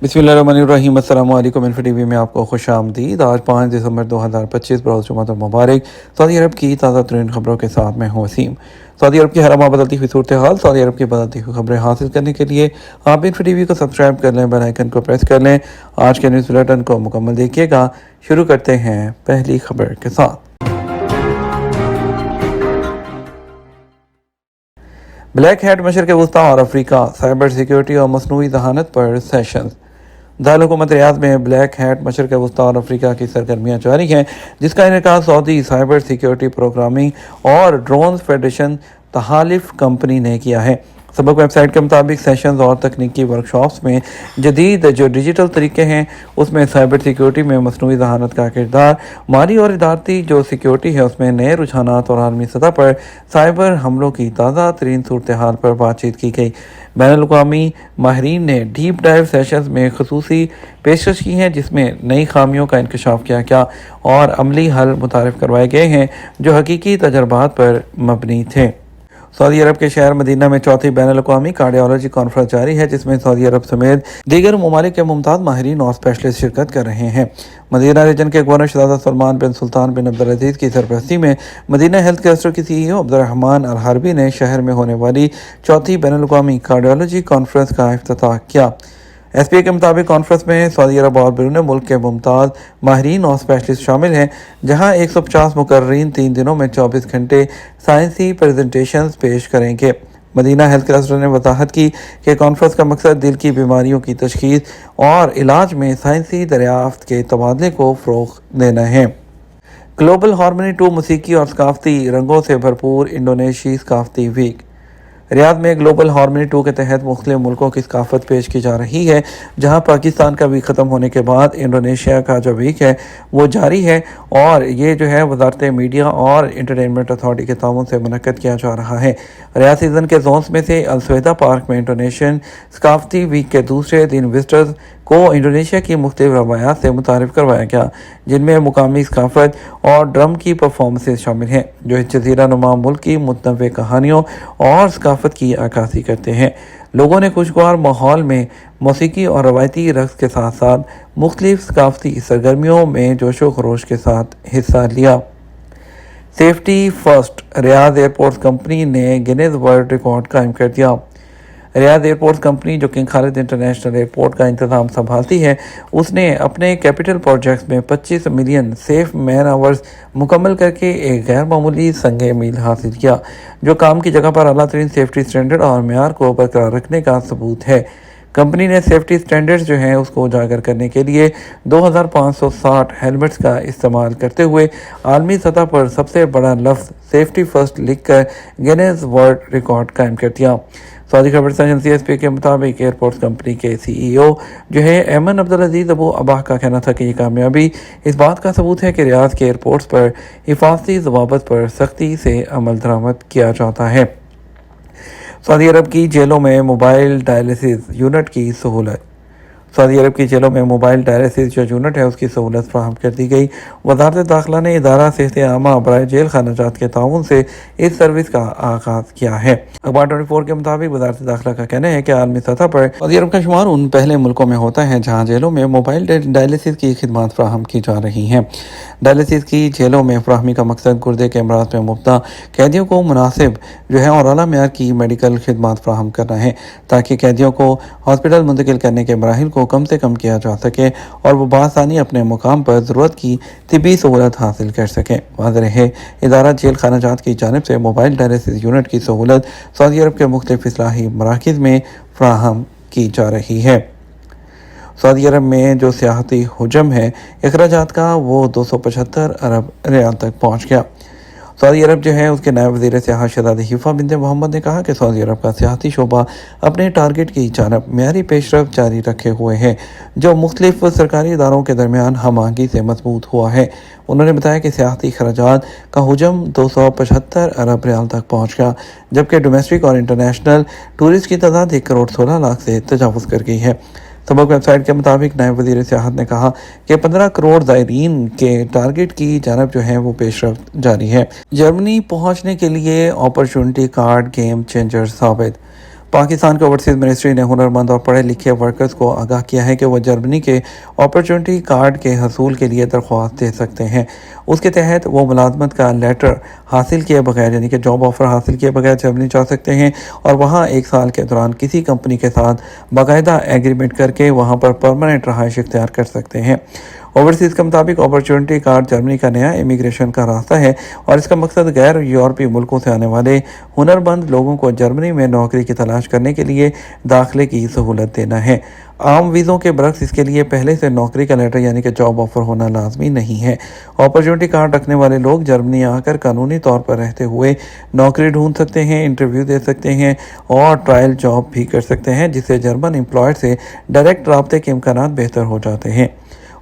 बिस्मिल्लाहिर्रहमानिर्रहीम। अस्सलाम वालेकुम। इन्फो टीवी में आपको खुश आमदीद। आज 5 दिसंबर 2025 बरोज़ जुमातुल मुबारक। सऊदी अरब की ताज़ा तरीन खबरों के साथ मैं हूँ वसीम। सऊदी अरब की हर माह बदलती हुई सूरत हाल, सऊदी अरब की बदलती हुई खबरें हासिल करने के लिए आप इन्फो टीवी को सब्सक्राइब कर लें, बेल आइकन को प्रेस कर लें। आज के न्यूज़ बुलेटिन को मुकम्मल देखिएगा। शुरू करते हैं पहली खबर के साथ। ब्लैक हैट मशरक़ वस्ता और अफ्रीका, साइबर सिक्योरिटी और मसनूई जहानत पर सेशंस। दारुल हुकूमत रियाद में ब्लैक हैट मशरक़ वस्ता और अफ्रीका की सरगर्मियाँ जारी हैं, जिसका इनेकाद सऊदी साइबर सिक्योरिटी प्रोग्रामिंग और ड्रोन फेडरेशन तहालिफ कंपनी ने किया है। सबक वेबसाइट के मुताबिक सेशंस और तकनीकी वर्कशॉप्स में जदीद जो डिजिटल तरीके हैं उसमें साइबर सिक्योरिटी में मसनूई जहानत का किरदार, माली और इदारती जो सिक्योरिटी है उसमें नए रुझानात और आलमी सतह पर साइबर हमलों की ताज़ा तरीन सूरत हाल पर बातचीत की गई। बैनुल-अक़वामी माहिरीन ने डीप डाइव सेशंस में खसूसी पेशकश की हैं, जिसमें नई खामियों का इंकशाफ किया गया और अमली हल मुतारिफ करवाए गए हैं जो हकीकी तजर्बात पर मबनी थे। सऊदी अरब के शहर मदीना में चौथी बैनुल-अक़वामी कार्डियोलॉजी कॉन्फ्रेंस जारी है, जिसमें सऊदी अरब समेत दीगर ममालिक के मुमताज़ माहिरीन और स्पेशलिस्ट शिरकत कर रहे हैं। मदीना रीजन के गवर्नर शहजादा सलमान बिन सुल्तान बिन अब्दुल-अज़ीज़ की सरपरस्ती में मदीना हेल्थ क्लस्टर की CEO अब्दुर्रहमान अल-हरबी ने शहर में होने वाली चौथी बैनुल-अक़वामी कार्डियोलॉजी कॉन्फ्रेंस का इफ्तिताह किया। SPA के मुताबिक कॉन्फ्रेंस में सऊदी अरब और बैरून मुल्क के मुमताज़ माहिरीन और स्पेशलिस्ट शामिल हैं, जहां 150 मुकर्रीन 3 दिनों में 24 घंटे साइंसी प्रेजेंटेशंस पेश करेंगे। मदीना हेल्थ क्लस्टर ने वजाहत की कि कॉन्फ्रेंस का मकसद दिल की बीमारियों की तशखीस और इलाज में साइंसी दरियाफ्त के तबादले को फ़रोग़ देना है। ग्लोबल हार्मनी 2 मौसीकी और सकाफ़ती रंगों से भरपूर इंडोनेशियाई सकाफ़ती वीक। रियाद में ग्लोबल हार्मनी 2 के तहत मुख्तलिफ मुल्कों की सकाफत पेश की जा रही है, जहां पाकिस्तान का वीक ख़त्म होने के बाद इंडोनेशिया का जो वीक है वो जारी है और ये जो है वजारत मीडिया और इंटरटेनमेंट अथॉरिटी के ताउन से मुनक्कद किया जा रहा है। रियाद सीज़न के जोन्स में से अलसवेदा पार्क में इंडोनेशियन सकाफती वीक के दूसरे दिन विजिटर्स को इंडोनेशिया की मुख्तलिफ रवायात से मुतारिफ करवाया गया, जिनमें मुकामी सकाफत और ड्रम की परफॉर्मेंसेज शामिल हैं, जो इस जज़ीरा नुमा मुल्क की मुतनव्वे कहानियों और सकाफत की अक्कासी करते हैं। लोगों ने खुशगवार माहौल में मौसीकी और रवायती रक़्स के साथ साथ मुख्तलिफ सकाफती सरगर्मियों में जोशो खरोश के साथ हिस्सा लिया। Safety first Riyadh airports company ने गिनीज वर्ल्ड रिकॉर्ड कायम कर दिया। रियाद एयरपोर्ट्स कंपनी, जो किंग खालिद इंटरनेशनल एयरपोर्ट का इंतज़ाम संभालती है, उसने अपने कैपिटल प्रोजेक्ट्स में 25 मिलियन सेफ मैन आवर्स मुकम्मल करके एक गैर मामूली संगे मील हासिल किया, जो काम की जगह पर आला तरीन सेफ्टी स्टैंडर्ड और मेयार को बरकरार रखने का सबूत है। कंपनी ने सेफ्टी स्टैंडर्ड्स जो हैं उसको उजागर करने के लिए 2560 हेलमेट्स का इस्तेमाल करते हुए आलमी सतह पर सबसे बड़ा लफ्ज़ सेफ्टी फर्स्ट लिखकर गिनीज वर्ल्ड रिकॉर्ड कायम कर दिया। सऊदी खबर एजेंसी SPA के मुताबिक एयरपोर्ट्स कंपनी के CEO जो है ऐमन अब्दुल-अज़ीज़ अबू अब्बाह का कहना था कि ये कामयाबी इस बात का सबूत है कि रियाद के एयरपोर्ट्स पर हिफाजती ज़वाबत पर सख्ती से अमल दरामद किया जाता है। सऊदी अरब की जेलों में मोबाइल डायलिसिस यूनिट की सहूलत। सऊदी अरब की जेलों में मोबाइल डायलिसिस जो यूनिट है उसकी सहूलत फराहम कर दी गई। वज़ारत दाखिला ने इदारा सेहत आमा बराए जेल खानाजात के ताउन से इस सर्विस का आगाज़ किया है। अखबार 24 के मुताबिक वज़ारत दाखिला का कहना है कि आलमी सतह पर सऊदी अरब का शुमार उन पहले मुल्कों में होता है जहाँ जेलों में मोबाइल डायलिसिस की खिदमत फराहम की जा रही हैं। डायलिसिस की जेलों में फराहमी का मकसद गुर्दे के अमराज में मुब्तला कैदियों को मुनासिब जो है और आला मेयार की मेडिकल खिदमत फराहम करना है, ताकि कैदियों को हॉस्पिटल मुंतकिल करने के मराहिल को कम से कम किया जा सके और वो बआसानी अपने मुकाम पर ज़रूरत की तिबी सहूलत हासिल कर सकें। वाज़ेह है, इदारा जेल खानाजात की जानिब से मोबाइल डायलिसिस यूनिट की सहूलत सऊदी अरब के मुख्तलिफ इस्लाही मराकिज़ में फराहम की जा रही है। सऊदी अरब में जो सियाहती हुजम है अखराजात का वो 275 अरब रियाल तक पहुँच गया। सऊदी अरब जो है उसके नायब वज़ीर सियाहत शहज़ादी हिफ़ा बिन्त मोहम्मद ने कहा कि सऊदी अरब का सियाहती शोबा अपने टारगेट की जानब मेयारी पेशरफ्त जारी रखे हुए है, जो मुख्तलिफ सरकारी इदारों के दरमियान हम आहंगी से मजबूत हुआ है। उन्होंने बताया कि सियाहती खराजात का हुजम 275 अरब रियाल तक पहुँच गया, जबकि डोमेस्टिक और इंटरनेशनल टूरिस्ट की तादाद 1 करोड़ 16 लाख से तजावुज़ कर गई है। सबक वेबसाइट के मुताबिक नायब वज़ीर सियाहत ने कहा कि 15 करोड़ ज़ायरीन के टारगेट की जानब जो है वो पेशरफ्त जारी है। जर्मनी पहुंचने के लिए अपॉर्चुनिटी कार्ड गेम चेंजर साबित। पाकिस्तान के ओवरसीज़ मिनिस्ट्री ने हुनरमंद और पढ़े लिखे वर्कर्स को आगाह किया है कि वो जर्मनी के अपॉर्चुनिटी कार्ड के हसूल के लिए दरख्वास्त दे सकते हैं। उसके तहत वो मुलाजमत का लेटर हासिल किए बगैर यानी कि जॉब ऑफ़र हासिल किए बगैर जर्मनी जा सकते हैं और वहाँ 1 साल के दौरान किसी कंपनी के साथ बाकायदा एग्रीमेंट करके वहाँ पर परमानेंट रहायश इख्तियार कर सकते हैं। ओवरसीज़ के मुताबिक अपॉर्चुनिटी कार्ड जर्मनी का नया इमिग्रेशन का रास्ता है और इसका मकसद गैर यूरोपीय मुल्कों से आने वाले हुनरमंद लोगों को जर्मनी में नौकरी की तलाश करने के लिए दाखिले की सहूलत देना है। आम वीज़ों के बरक्स इसके लिए पहले से नौकरी का लेटर यानी कि जॉब ऑफ़र होना लाजमी नहीं है। अपॉर्चुनिटी कार्ड रखने वाले लोग जर्मनी आकर कानूनी तौर पर रहते हुए नौकरी ढूंढ सकते हैं, इंटरव्यू दे सकते हैं और ट्रायल जॉब भी कर सकते हैं, जिससे जर्मन एम्प्लॉयर से डायरेक्ट राब्ते के इम्कानात बेहतर हो जाते हैं।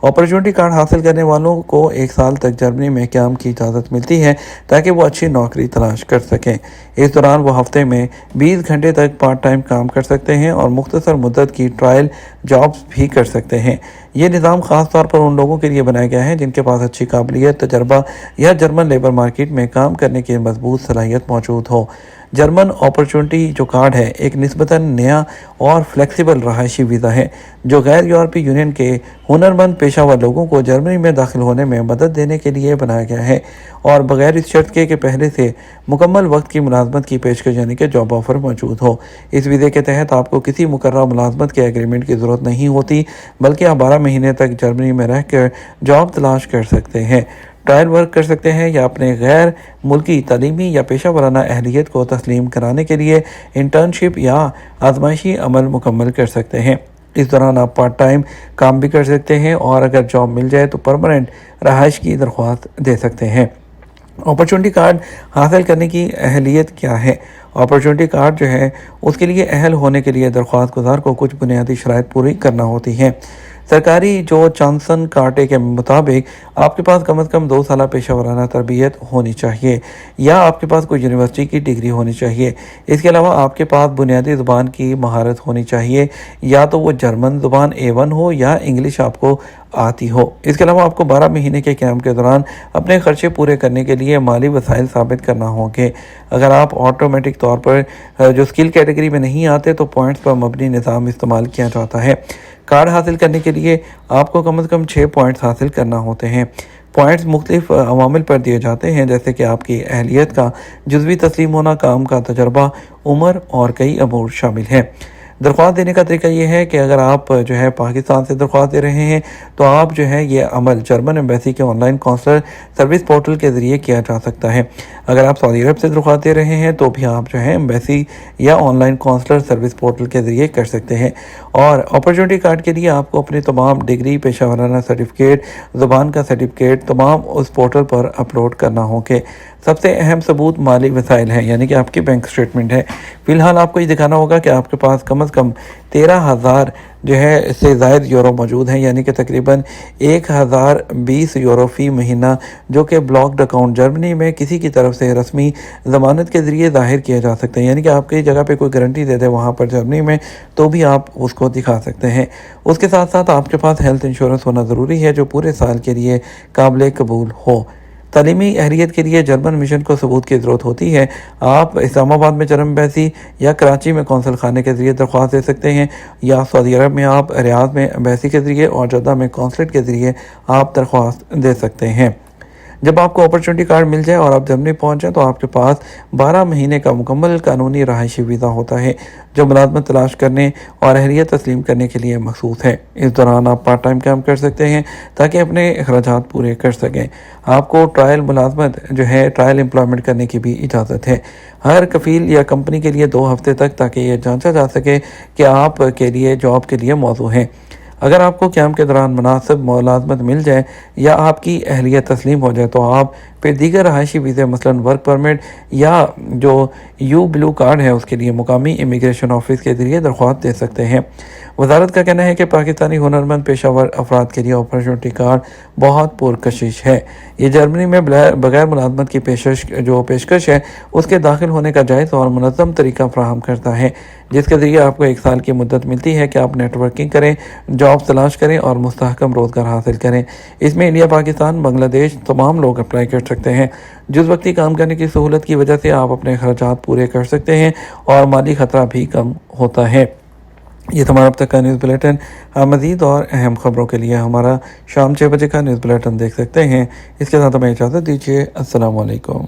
अपॉर्चुनिटी कार्ड हासिल करने वालों को 1 साल तक जर्मनी में काम की इजाज़त मिलती है ताकि वो अच्छी नौकरी तलाश कर सकें। इस दौरान वो हफ्ते में 20 घंटे तक पार्ट टाइम काम कर सकते हैं और मुख्तसर मुद्दत की ट्रायल जॉब्स भी कर सकते हैं। ये निज़ाम ख़ास तौर पर उन लोगों के लिए बनाया गया है जिनके पास अच्छी काबिलियत, तजर्बा या जर्मन लेबर मार्केट में काम करने की मजबूत सलाहियत मौजूद हो। जर्मन अपॉर्चुनिटी जो कार्ड है एक निस्बतन नया और फ्लेक्सिबल रहायशी वीज़ा है जो गैर यूरोपीय यूनियन के हुनरमंद पेशावर लोगों को जर्मनी में दाखिल होने में मदद देने के लिए बनाया गया है और बगैर इस शर्त के पहले से मुकम्मल वक्त की मुलाजमत की पेशकश यानी कि जॉब ऑफ़र मौजूद हो। इस वीज़े के तहत आपको किसी मुकर्रर मुलाजमत के एग्रीमेंट की ज़रूरत नहीं होती, बल्कि आप 12 महीने तक जर्मनी में रह कर जॉब तलाश कर सकते हैं, ट्रायल वर्क कर सकते हैं या अपने गैर मुल्की तालीमी या पेशा वराना अहलियत को तस्लीम कराने के लिए इंटर्नशिप या आजमाइशी अमल मुकम्मल कर सकते हैं। इस दौरान आप पार्ट टाइम काम भी कर सकते हैं और अगर जॉब मिल जाए तो परमानेंट रहाइश की दरख्वास्त दे सकते हैं। अपॉर्चुनिटी कार्ड हासिल करने की अहलियत क्या है? अपॉर्चुनिटी कार्ड जो है उसके लिए अहल होने के लिए दरख्वास्त गुजार को कुछ बुनियादी शराइत पूरी करना होती हैं। सरकारी जो चांसन कार्टे के मुताबिक आपके पास कम से कम 2 साल पेशा वराना तरबियत होनी चाहिए या आपके पास कोई यूनिवर्सिटी की डिग्री होनी चाहिए। इसके अलावा आपके पास बुनियादी ज़ुबान की महारत होनी चाहिए, या तो वो जर्मन ज़ुबान A1 हो या इंग्लिश आपको आती हो। इसके अलावा आपको 12 महीने के कैंप के दौरान अपने खर्चे पूरे करने के लिए माली वसाइल साबित करना होंगे। अगर आप ऑटोमेटिक तौर पर जो स्किल कैटेगरी में नहीं आते तो पॉइंट्स पर मबनी निज़ाम इस्तेमाल किया जाता है। कार्ड हासिल करने के लिए आपको कम से कम 6 पॉइंट्स हासिल करना होते हैं। पॉइंट्स मुख्तलिफ अवामिल पर दिए जाते हैं जैसे कि आपकी अहलियत का जुज़वी तस्लीम होना, काम का तजर्बा, उम्र और कई अमूर शामिल हैं। दरख्वास्त देने का तरीका ये है कि अगर आप जो है पाकिस्तान से दरख्वास्त दे रहे हैं तो आप जो है ये अमल जर्मन एम्बेसी के ऑनलाइन कौंसलर सर्विस पोर्टल के ज़रिए किया जा सकता है। अगर आप सऊदी अरब से दरख्वास्त दे रहे हैं तो भी आप जो है एम्बेसी या ऑनलाइन कौंसलर सर्विस पोर्टल के ज़रिए कर सकते हैं। और अपॉर्चुनिटी कार्ड के लिए आपको अपनी तमाम डिग्री, पेशा वराना सर्टिफिकेट, ज़ुबान का सर्टिफिकेट तमाम उस पोर्टल पर अपलोड करना होंगे। सबसे अहम सबूत माली वसाइल है यानी कि आपकी बैंक स्टेटमेंट है। फ़िलहाल आपको ये दिखाना होगा कि आपके पास कम से कम 13,000 जो है इससे ज़ायद यूरो मौजूद हैं, यानी कि तकरीबन 1020 यूरो फ़ी महीना, जो कि ब्लॉक्ड अकाउंट जर्मनी में किसी की तरफ से रस्मी ज़मानत के ज़रिए ज़ाहिर किए जा सकते हैं। यानी कि आपकी जगह पे कोई गारंटी दे दे वहाँ पर जर्मनी में तो भी आप उसको दिखा सकते हैं। उसके साथ साथ आपके पास हेल्थ इंश्योरेंस होना ज़रूरी है जो पूरे साल के लिए काबिल कबूल हो। तालीमी अहलियत के लिए जर्मन मिशन को सबूत की ज़रूरत होती है। आप इस्लामाबाद में जर्मन एम्बेसी या कराची में कौंसल खाने के ज़रिए दरख्वास्त दे सकते हैं, या सऊदी अरब में आप रियाद में एम्बेसी के ज़रिए और जद्दा में कौंसलेट के ज़रिए आप दरख्वास्त दे सकते हैं। जब आपको अपॉर्चुनिटी कार्ड मिल जाए और आप जर्मनी पहुंच जाए तो आपके पास 12 महीने का मुकम्मल कानूनी रहायशी वीज़ा होता है जो मुलाजमत तलाश करने और अहलियत तस्लीम करने के लिए मखसूस है। इस दौरान आप पार्ट टाइम काम कर सकते हैं ताकि अपने अखराजात पूरे कर सकें। आपको ट्रायल मुलाजमत जो है ट्रायल एम्प्लॉयमेंट करने की भी इजाज़त है हर कफ़ील या कंपनी के लिए 2 हफ्ते तक, ताकि ये जांचा जा सके कि आप के लिए जॉब के लिए मौजू हैं। अगर आपको क़याम के दौरान मुनासिब मुलाजमत मिल जाए या आपकी अहलियत तस्लीम हो जाए तो आप फिर दीगर रहायशी वीज़े मसलन वर्क परमिट या जो यू ब्लू कार्ड है उसके लिए मुकामी इमिग्रेशन ऑफिस के ज़रिए दरख्वास्त दे सकते हैं। वजारत का कहना है कि पाकिस्तानी हुनरमंद पेशावर अफराद के लिए अपॉर्चुनिटी कार्ड बहुत पुरकशिश है। ये जर्मनी में बगैर मुलाजमत की पेशकश है उसके दाखिल होने का जायज़ और मुनज़्ज़म तरीका फ़राहम करता है, جس کے ذریعے آپ کو 1 سال کی مدت ملتی ہے کہ آپ نیٹ ورکنگ کریں، جاب تلاش کریں اور مستحکم روزگار حاصل کریں۔ اس میں انڈیا، پاکستان، بنگلہ دیش تمام لوگ اپلائی کر سکتے ہیں۔ جز وقتی کام کرنے کی سہولت کی وجہ سے آپ اپنے اخراجات پورے کر سکتے ہیں اور مالی خطرہ بھی کم ہوتا ہے۔ یہ تمہارا اب تک کا نیوز بلیٹن۔ آپ مزید اور اہم خبروں کے لیے ہمارا شام 6 بجے کا نیوز بلیٹن دیکھ سکتے ہیں۔ اس کے ساتھ ہمیں اجازت دیجیے۔ السلام علیکم۔